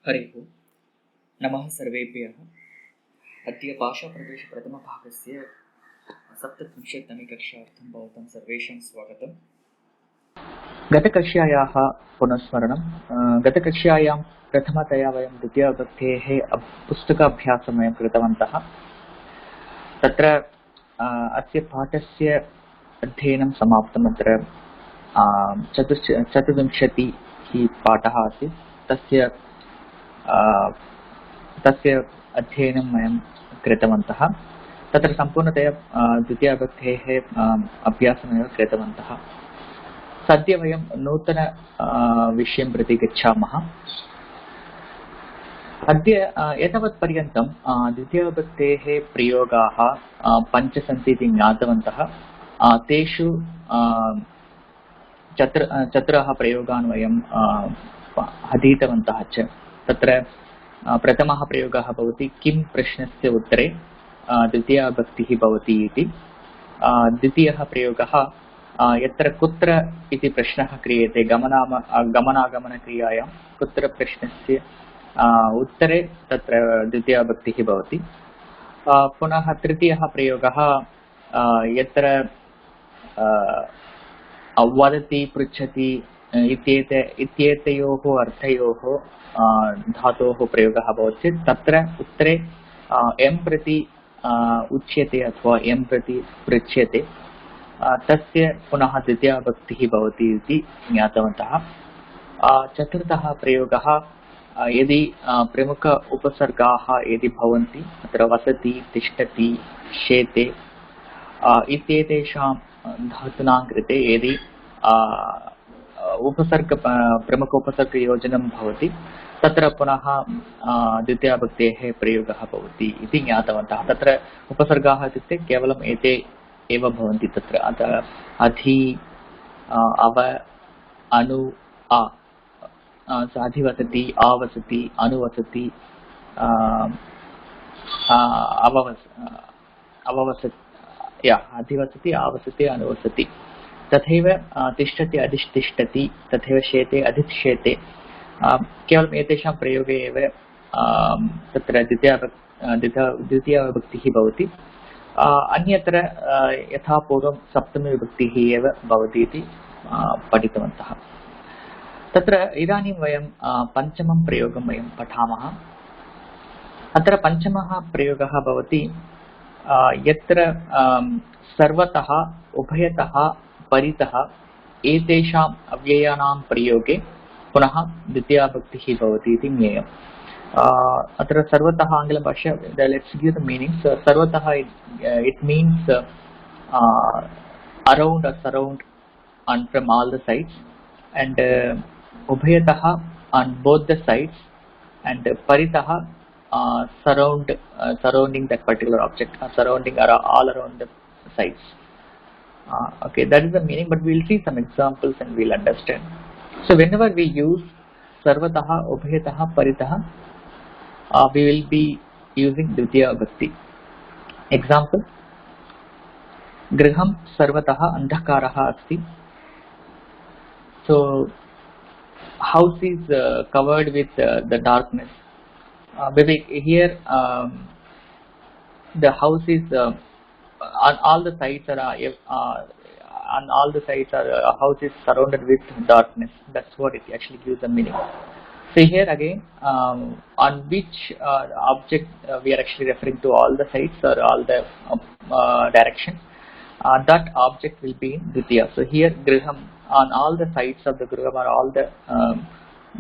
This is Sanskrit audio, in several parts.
हरिः ओम्। नमः सर्वेभ्यः। अद्य भाषाप्रदेशप्रथमभागस्य 37तमी कक्षार्थं भवतां सर्वेषां स्वागतम्। गतकक्ष्यायाः पुनस्मरणं। गतकक्ष्यायां प्रथमतया वयं द्वितीयविभक्तेः पुस्तकाभ्यासं वयं कृतवन्तः। तत्र अस्य पाठस्य अध्ययनं समाप्तम्। अत्र 24 पाठः आसीत्। तस्य अध्ययनं वयं कृतवन्तः। तत्र सम्पूर्णतया द्वितीयविभक्तेः अभ्यासमेव कृतवन्तः। सद्य वयं नूतन विषयं प्रति गच्छामः। अद्य एतावत्पर्यन्तं द्वितीयविभक्तेः प्रयोगाः 5 सन्ति इति ज्ञातवन्तः। तेषु चतुरः प्रयोगान् वयं अधीतवन्तः च। तत्र प्रथमः प्रयोगः भवति किं प्रश्नस्य उत्तरे द्वितीयविभक्तिः भवति इति। द्वितीयः प्रयोगः यत्र कुत्र इति प्रश्नः क्रियते गमनागमनक्रियायां कुत्र प्रश्नस्य उत्तरे तत्र द्वितीयविभक्तिः भवति। पुनः तृतीयः प्रयोगः यत्र वदति पृच्छति इत्येतयोः अर्थयोः धातोः प्रयोगः भवति चेत् तत्र उत्तरे एं प्रति उच्यते अथवा एं प्रति पृच्छ्यते तस्य पुनः द्वितीयविभक्तिः भवति इति ज्ञातवन्तः। चतुर्थः प्रयोगः यदि प्रमुख उपसर्गाः यदि भवन्ति अत्र वसति तिष्ठति शेते इत्येतेषां धातूनां कृते यदि प्रमुख उपसर्गयोजनं भवति तत्र पुनः द्वितीयविभक्तेः प्रयोगः भवति इति ज्ञातवन्तः। तत्र उपसर्गाः इत्युक्ते केवलम् एते एव भवन्ति। तत्र अधि अव अनु अधिवसति आवसति अनुवसति अधिवसति आवसति अनुवसति। तथैव तिष्ठति अधिष्ठति तथैव शेते अधिष्येते। केवलम् एतेषां प्रयोगे एव तत्र द्वितीयविभक्तिः भवति। अन्यत्र यथा पूर्वं सप्तमीविभक्तिः एव भवति इति पठितवन्तः। तत्र इदानीं वयं पञ्चमं प्रयोगं वयं पठामः। अत्र पञ्चमः प्रयोगः भवति यत्र सर्वतः उभयतः परितः एतेषाम् अव्ययानां प्रयोगे पुनः द्वितीयविभक्तिः भवति इति ज्ञेयम्। अत्र सर्वतः आङ्ग्लभाषा लेट्स् गिव् द मीनिङ्ग्स्। सर्वतः it means around or surround and from all the sides, and ubhayatah on both the sides, and paritah surrounding that particular object, surrounding all around the sides. Okay, that is the meaning, but we will see some examples and we will understand. So whenever we use sarvatah, ubhayatah, paritah, we will be using dvitiya vibhakti. Example: griham sarvatah andhakarah asti. So house is covered with the darkness. Here the house is on all the sides a house is surrounded with darkness. That's what it actually gives the meaning. So here again, on which object we are actually referring to, all the sides or all the directions, that object will be in dvitiya. So here griham, on all the sides of the griham or all the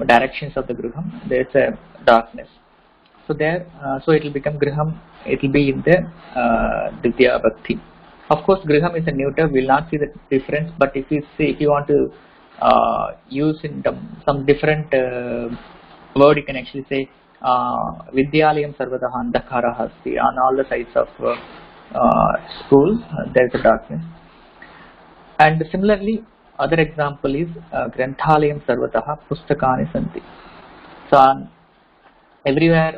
directions of the griham, there is a darkness. So there, so it will become griham. It will be in the dvitiya vibhakti. Of course, griham is a neuter. We will not see the difference. But if you want to use in some different word, you can actually say Vidyalayam sarvatah andhakarah asti. On all the sides of school, there is a darkness. And similarly, other example is Granthalayam sarvatah pustakani santi. So everywhere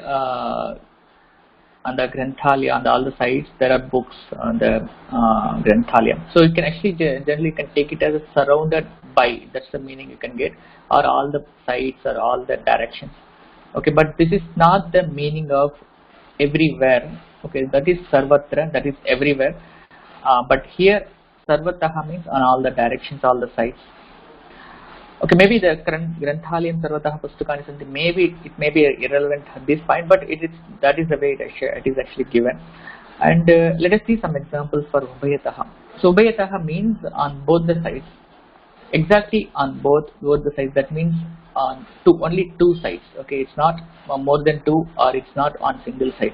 on the Granthalaya, on all the sides, there are books on the Granthalayam. So you can actually generally can take it as a surrounded by. That's the meaning you can get, or all the sides or all the directions. Okay, but this is not the meaning of everywhere. Okay, that is sarvatra, that is everywhere. But here sarvataha means on all the directions, all the sides. Okay, maybe the granthalayam sarvataha pustakani santi, maybe it may be irrelevant at this point, but that is the way it is actually given. And let us see some examples for ubhayataha. So ubhayataha means on both the sides, exactly on both the sides. That means on only two sides. Okay, it's not more than two, or it's not on single side.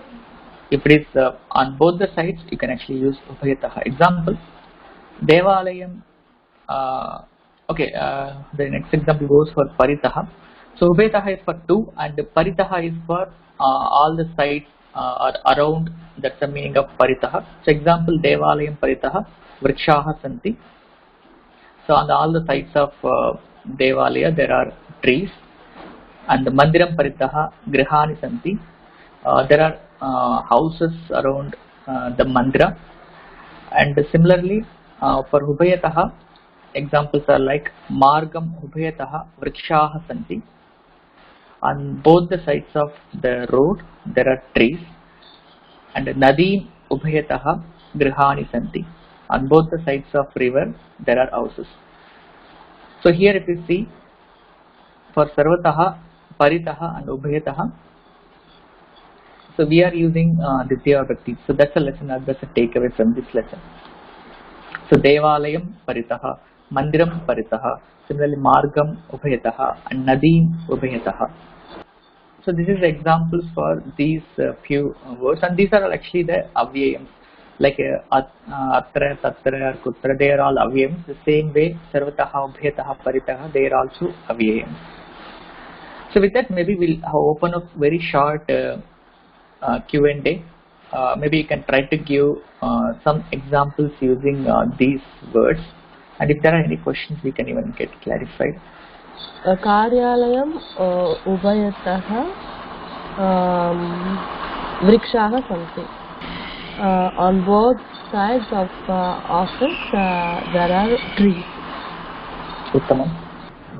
If it is on both the sides, you can actually use ubhayataha. Example, devalayam. The next example goes for paritaha. So ubhayataha is for two, and paritaha is for all the sides or around. That's the meaning of paritaha. So example, devalayam paritaha vrikshaha santi. So on all the sides of devalaya there are trees, and mandiram paritaha grihani santi. There are houses around the mandira. And similarly for ubhayataha, examples are like margam ubhayataha vrikshaha santi. On both the sides of the road there are trees, and nadim ubhayataha grihani santi. On both the sides of river there are houses. So here if you see, for sarvataha, paritaha and ubhayataha, so we are using Ditya Vibhakti. So that's a lesson, that's a takeaway from this lesson. So devalayam paritaha, mandiram paritaha, similarly margam ubhayataha and nadim ubhayataha. So this is examples for these few words, and these are actually the avyayams, like atra, tatra, kutra, they are all avyayams. The same way sarvataha, ubhayataha, paritaha, they are also avyayams. So with that, maybe we'll open up very short Q&A. Maybe you can try to give some examples using these words, and if there are any questions we can even get clarified. कार्यालयं उभयतः वृक्षाः सन्ति. On both sides of office there are trees. उत्तमम्.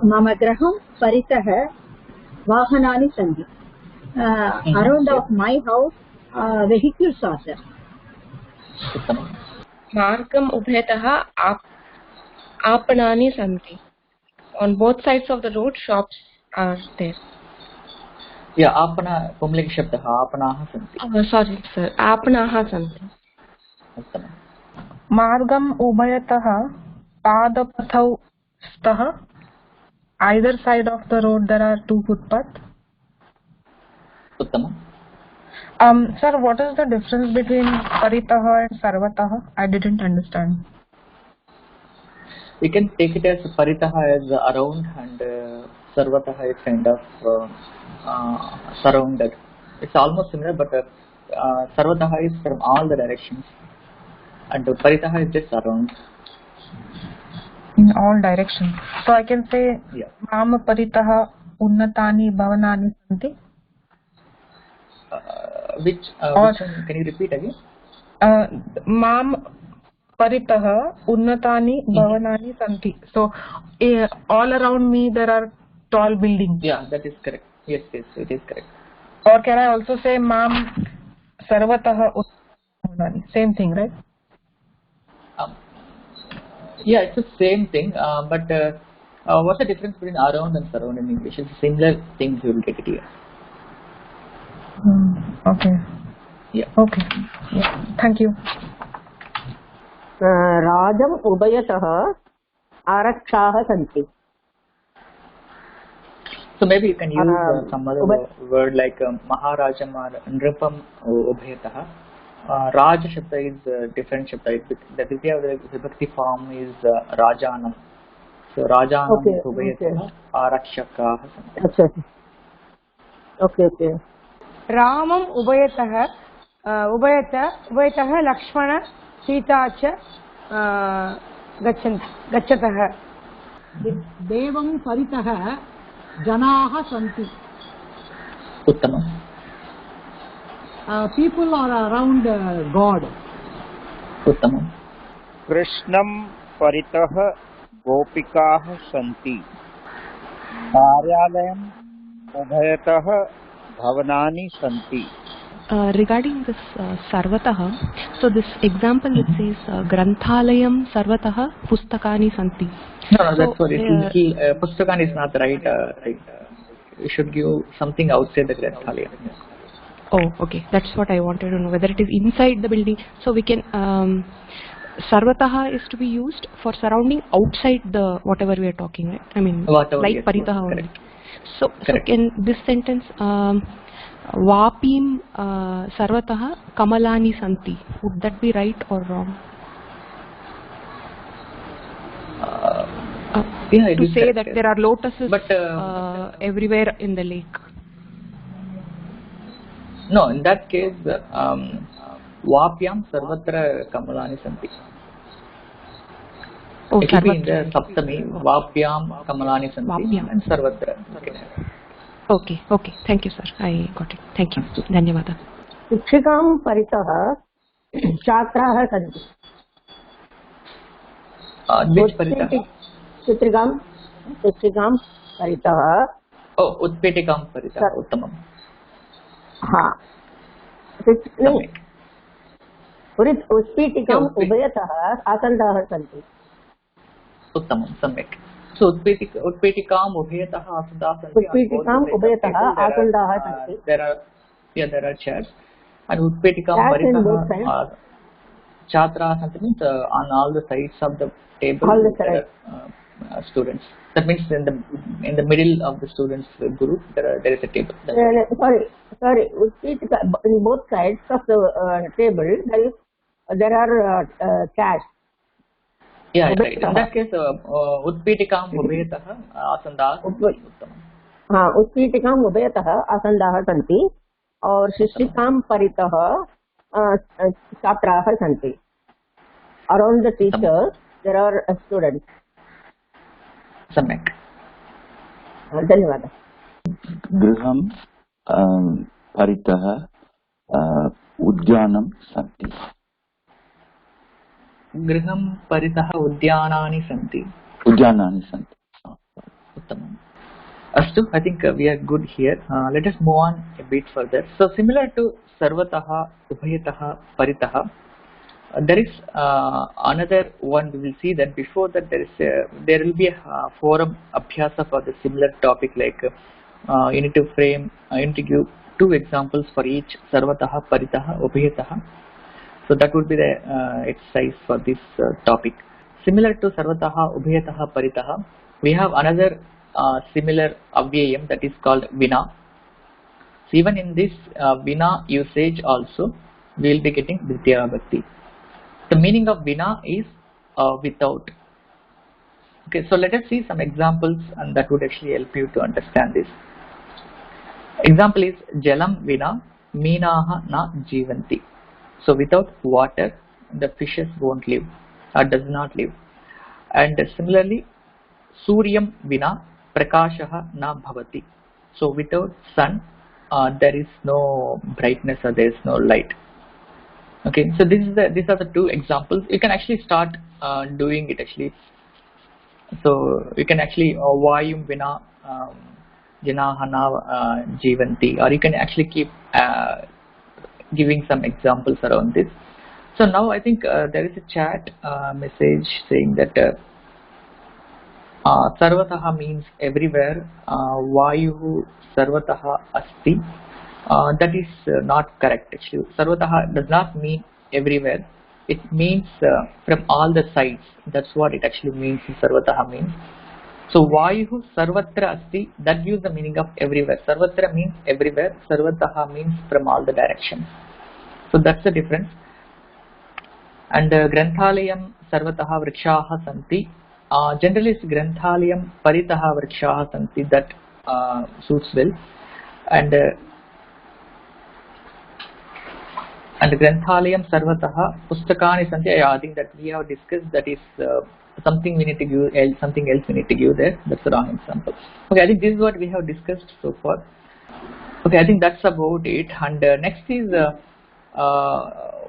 मम गृहं परितः वाहनानि सन्ति. Around of my house vehicles are there. उत्तमम्. मार्गम् उभयतः आपणानि सन्ति. On both sides of the road shops are there. Yeah, आपना पुंलिङ्ग शब्दः आपणाः सन्ति. Sorry sir, आपणाः सन्ति. उत्तमम्. मार्गम् उभयतः पादपथौ स्तः. Either side of the road there are two footpaths. उत्तमम्. Sir, what is the difference between paritaha and sarvataha? I didn't understand. We can take it as paritaha as around, and sarvataha is kind of surrounded. It's almost similar, but sarvataha is from all the directions, and paritaha is just around. In all directions. So I can say, yeah. Mama paritaha unnatani bhavanani santi. Which one, can you repeat again? Mam paritaha unnatani bhavanani santi. So all around me there are tall buildings. Yeah, that is correct. Yes, it is correct. Or can I also say mam sarvataha unnatani? Same thing, right? Yeah, it's the same thing. But what's the difference between around and surround in English? It's similar things you will get it here. Okay. Yeah. Okay. Yeah. Thank you. Rajam ubhayatah arakshaah santi. So maybe you can use some other word like Maharajam or Nripam ubhayatah. Raja Shabda is different Shabda. The Ditya Vibhakti form is Rajanam. So Rajanam ubhayatah arakshakaah santi. Okay. रामम् उभयतः लक्ष्मण सीता च गच्छतः. देवं परितः जनाः सन्ति. उत्तमम्. People are around God. उत्तमम्. कृष्णं परितः गोपिकाः सन्ति. कार्यालयम् उभयतः भवनानि सन्ति. Regarding this Sarvatah, so this example it says Granthalayam Sarvatah Pustakani Santi. No, that's what it is. Pustakan is not right. You should give something outside the Granthalayam. Oh, okay. That's what I wanted to know, whether it is inside the building. So we can, Sarvatah is to be used for surrounding outside the whatever we are talking, right? I mean, Whatever, like yes, Paritaha only. correct. So in this sentence, Vapim Sarvatah Kamalani Santi. Would that be right or wrong? Yeah, it To is say correct, that yes. there are lotuses But everywhere in the lake. no, in that case, Vapyam Sarvatra Kamalani Santi. Oh, It will be in the Sarvatra. Saptami, Vapyam Kamalani Santi Vapyam. and Sarvatra. Okay. Okay. Thank you, sir. I got it. Thank you. Dhanyavada. शिक्षिकां परितः छात्राः सन्ति. Which Parita? शिक्षिकां परितः. Oh, Utpetikam Parita. Uttamam. हाँ. उत्पीठिकाम् उभयतः आसन्दाः सन्ति. उत्तमं, सम्यक्. So उत्पीठिकाम् उभयतः आसन्दाः सन्ति. उत्पीठिकाम् उभयतः आसन्दाः सन्ति. There are chairs. And उत्पीठिकां परितः छात्राः सन्ति means on all the sides of the table there are students. That means in the middle of the students group there is a table. Sorry. In both sides of the table there are chairs. Yeah, right. In that case, उत्पीठिकाम् उभयतः आसन्दाः उत्तमम्. हाँ, उत्पीठिकाम् उभयतः आसन्दाः सन्ति और शिक्षिकां परितः छात्राः सन्ति. Around the teacher there are students. सम्यक्. धन्यवादः. गृहं परितः उद्यानं सन्ति. गृहं परितः उद्यानानि सन्ति. उत्तमम्. Astu, I think we are good here. Let us move on a bit further. So similar to Sarvatah, Ubhayatah, Paritah, there is another one. We will see that before that there will be a forum abhyasa for the similar topic, like you need to give two examples for each Sarvatah, Paritah, Ubhayatah. So that would be the exercise for this topic. Similar to Sarvatah, Ubhayatah, Paritah, we have another similar avyayam that is called Vina. So even in this Vina usage also we will be getting Dvitiya Vibhakti. The meaning of Vina is without. Okay, so let us see some examples and that would actually help you to understand this. Example is Jalam Vina Meenaha na Jivanti. So without water the fishes won't live or does not live. And similarly Suryam Vina Prakashaha na Bhavati. So without sun there is no brightness or there is no light. Okay, so these are the two examples. You can actually start doing it actually. So you can actually Vayum Vina Janahana Jivanti, or you can actually keep giving some examples around this. So now I think there is a chat message saying that Sarvataha means everywhere, Vayuhu Sarvataha Asti. That is not correct actually. Sarvataha does not mean everywhere. It means from all the sides. That's what it actually means. Sarvataha means. So Vayuhu Sarvatra Asti, that gives the meaning of everywhere. Sarvatra means everywhere. Sarvataha means from all the directions. So that's the difference. And Granthalayam Sarvataha Vrikshaha Santi. Generally it's Granthalayam Paritaha Vrikshaha Santi, that suits well. And Granthalayam Sarvataha Pustakani Santi, I think that we have discussed, that is something we need to give, something else we need to give there. That's the wrong example. Okay, I think this is what we have discussed so far. Okay, I think that's about it. And next is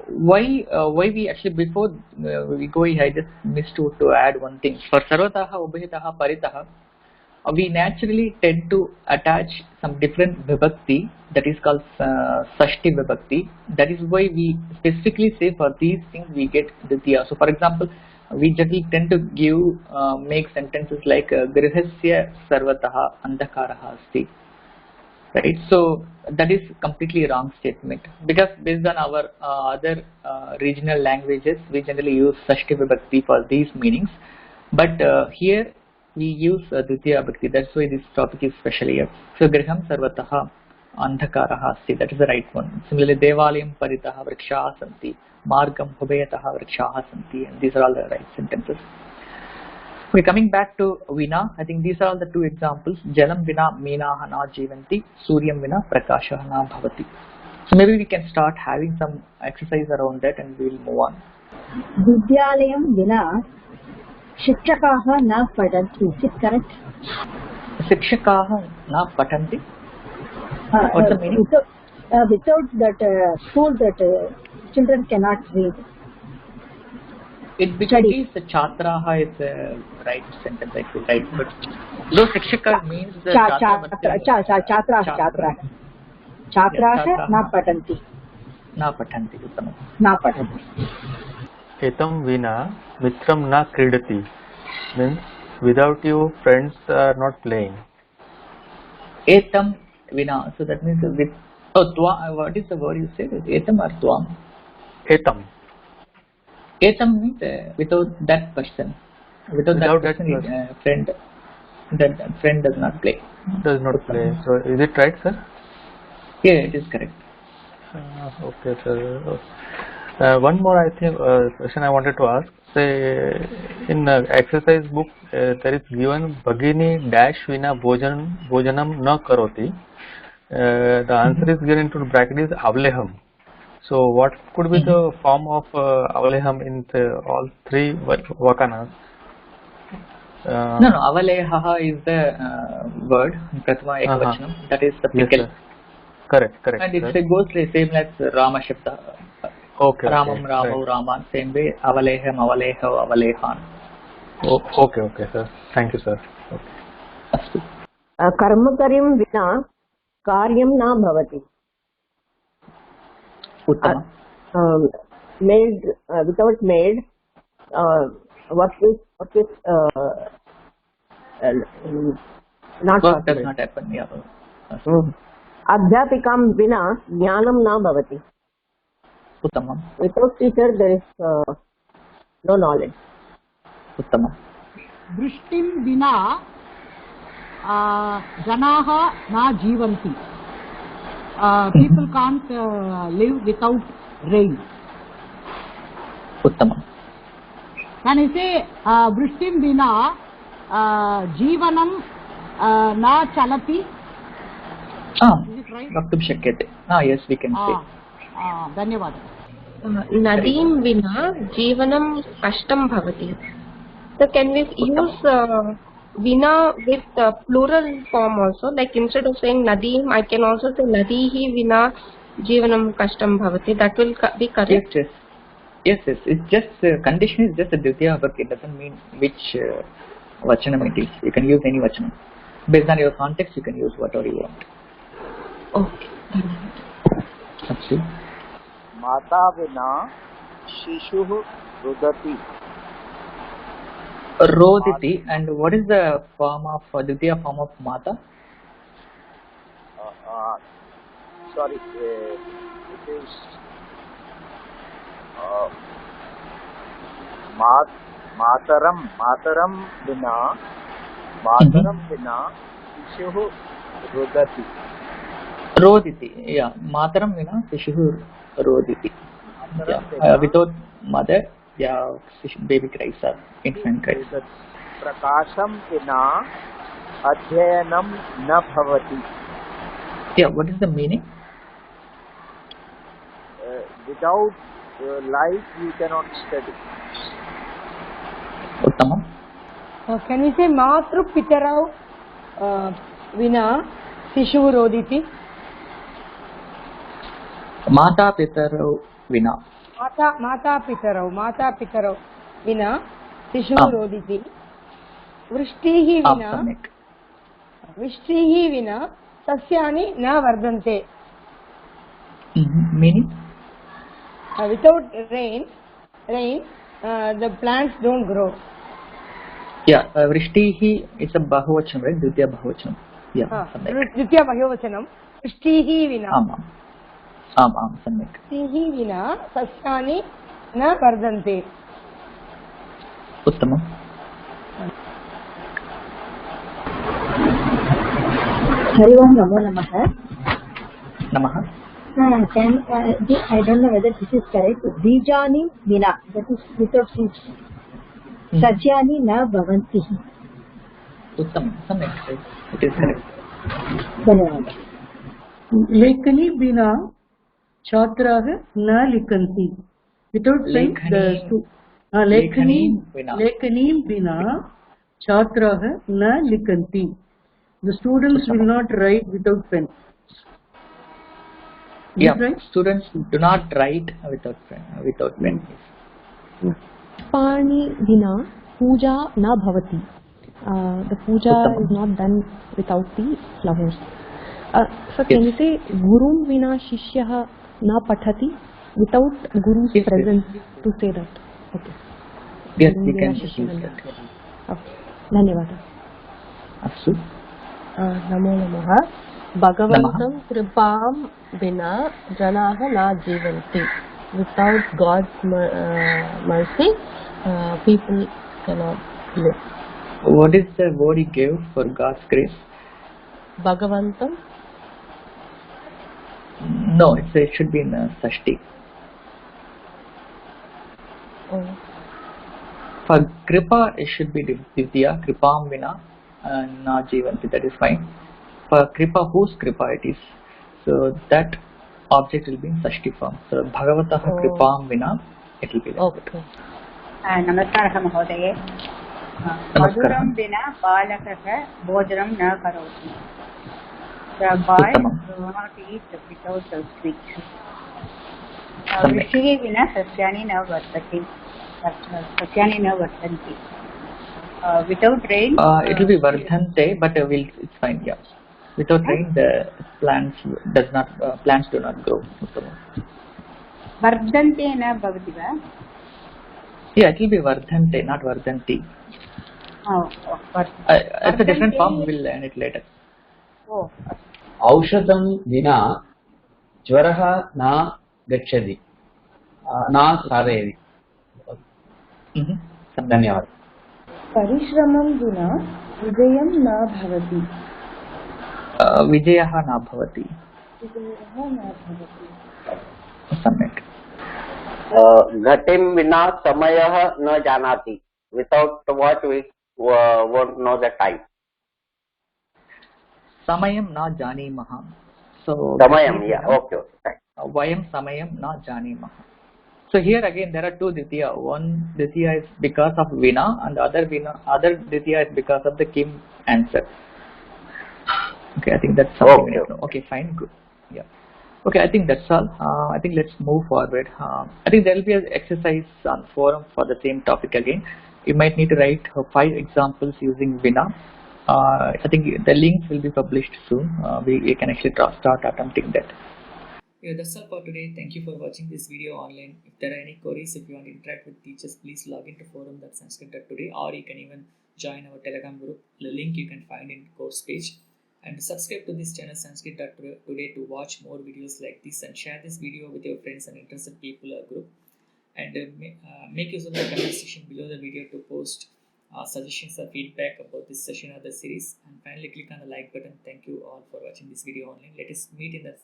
why we actually, before we go, I just missed to add one thing. For Sarvataha, Ubhayataha, Paritaha, we naturally tend to attach some different vibhakti, that is called Sashti vibhakti. That is why we specifically say for these things we get Ditya. So for example, we generally tend to give, make sentences like Grihasya Sarvataha Andhakaraha Asti. Right, so that is completely wrong statement, because based on our other regional languages, we generally use Sashti vibhakti for these meanings, but here we use Dvitiya vibhakti. That's why this topic is special here. So Griham Sarvataha Andhakaraha Asti, that is the right one. Similarly, Devalayam Paritaha Vrikshaha Santi, Margam Bhubeyataha Vrikshaha Santi, and these are all the right sentences. Okay, coming back to Vina, I think these are all the two examples. Jalam Vina Meenaha na Jivanti, Suryam Vina Prakashaha na Bhavati. So maybe we can start having some exercise around that and we will move on. Vidyalayam Vina Shikshakaha na patanti. Is it correct? Shikshakaha na patanti? What's the meaning? Without that school, that children cannot read. It basically is Chatraha is a right sentence, I feel, right? But though Shikshaka means the Chatraha na patanti. Na patanti, uttamam. Na patanti. Etam Vina Mitram na Kridati, means without you friends are not playing. Etam Vina, so that means with, oh, twa, what is the word you said? Etam or Twam? Etam. Etam means without that person. Without that person, friend, that friend does not play. Does not play. So is it right, sir? Yeah, it is correct. Okay, sir. One more, I think, question I wanted to ask. Say, in exercise book, there is given Bhagini dash Vina Bhojanam na karoti. The answer is given into bracket is Avleham. So what could be the form of Avaleham in all three vakanas? No, Avalehaha is the word, Prathama Ekavachanam, that is the pickle. Yes, correct. And it goes the same as Rama Shabda. Okay. Ramam, Ramo, right. Raman, same way, Avaleham, Avaleho, Avalehan. Okay, sir. Thank you, sir. Okay. Karmakarim Vina Karyam na Bhavati. Uttama. Maid, without maid, work is not Work does possible. not happen. Yeah. Adhyapikam Vina Jnanam na Bhavati. Uttamam. Without teacher, there is no knowledge. Uttamam. Vrishtim Vina Janaha na Jivanti. People can't live without rain. Uttamam. Can I say Vrishtim Vina Jivanam na Chalati? Is it right? Vaktum shakyate. Yes, we can say. Dhanyavad. Nadim Vina Jivanam Kashtam Bhavati. So can we use Vina with plural form also? Like instead of saying Nadim, I can also say Nadihi Vina Jivanam Kashtam Bhavati. That will be correct. Yes. It's just condition is just a Dvitiya vibhakti. It doesn't mean which vachanam it is. You can use any vachanam. Based on your context, you can use whatever you want. Okay. Absolutely. Mata Vina Shishuh Rudati. Roditi, and what is the form of Dvitiya form of Mata? Sorry, it is Mataram Vina Shishuh Rudati. Roditi, yeah. Mataram Vina Shishuh Roditi. Yeah. Without mother, yeah, baby cries or infant cries. Prakasham Vina Adhyayanam na Bhavati. Yeah, what is the meaning? Without light, you cannot study. Uttamam. Can we say Matru Pitarau Vina Sishu Roditi? Mata Pitarau Vina. Mata Pitarau Vina Sishu Roditi. Vrishtihi Vina वृष्टिः विना सस्यानि न वर्धन्ते. Meaning? Without rain, the plants don't grow. Yeah, vrishtihi is a bahuvachanam, right? Dvitiya bahuvachanam. Yeah, samyak. Dvitiya bahuvachanam. Vrishtihi vina. Am, samyak. Vrishtihi vina sasyani na vardante. Uttamam. Hari Om Namo Namaha. Namaha. I don't know whether this is correct. Bijani vina, that is without seeds. Sasyani na bhavanti. Uttam, samyak. It is correct. धन्यवाद. लेखनी बिना छात्राः न लिखन्ति. Without pen, लेखनीं बिना छात्राः न लिखन्ति. The students will not write without pen. Yeah, right? Students do not write without pen. Pani vina puja na bhavati. The puja is not done without the flowers. So can you say gurum vina shishyah na pathati, without guru's presence, to say that? Okay. Yes, we can use that. Okay. Dhanyavada. Astu. Namo Namaha. Bhagavantam kripam vina janaha na jivanti. Without God's mercy, people cannot live. What is the word he gave for God's grace? Bhagavantam? No, it should be in Sashti. Oh. For Kripa, it should be Divya, Kripam Vina, Na Jivanti, that is fine. For Kripa, whose Kripa it is? So that object will be in Sashti form. So Bhagavataha Kripam Vina, it will be like that. Okay. Namaskaraha Mahodaye. Madhuram vina balakah bhojanam na karoti. The boy do not eat without sweet. Vrishtihi vina sasyani na vartati. Sasyani na vartanti. Without rain, it will be vardhante, but it's fine. Yeah, without rain, the plants do not grow. Vardante na bhavati va? Yeah, it will be vardhante, not vardhanti. It's a different form. We will learn it later. औषधं विना ज्वरः न गच्छति, न सारयति. धन्यवादः. परिश्रमं विना विजयं न भवति. विजयः न भवति. सम्यक्. घटिं विना समयः न जानाति. Without what we won't know the time. Samayam na janimaha. So Samayam, yeah, okay. Vayam samayam na janimaha. So here again there are two Ditya. One Ditya is because of Vina, and the other Ditya is because of the Kim answer. Okay, I think that's something we need to know. Okay, fine, good. Yeah. Okay, I think that's all. I think let's move forward. I think there will be an exercise on forum for the same topic again. You might need to write 5 examples using Vina. I think the links will be published soon. We can actually start attempting that. Yeah, that's all for today. Thank you for watching this video online. If there are any queries, if you want to interact with teachers, please log into forum.sanskrit.today, or you can even join our Telegram group. The link you can find in course page. And subscribe to this channel Sanskrit.today to watch more videos like this, and share this video with your friends and interested people or group. And make use of the comment section below the video to post suggestions or feedback about this session or the series. And finally, click on the like button. Thank you all for watching this video online. Let us meet in the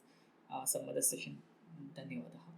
some other session. Dhanyavadaha.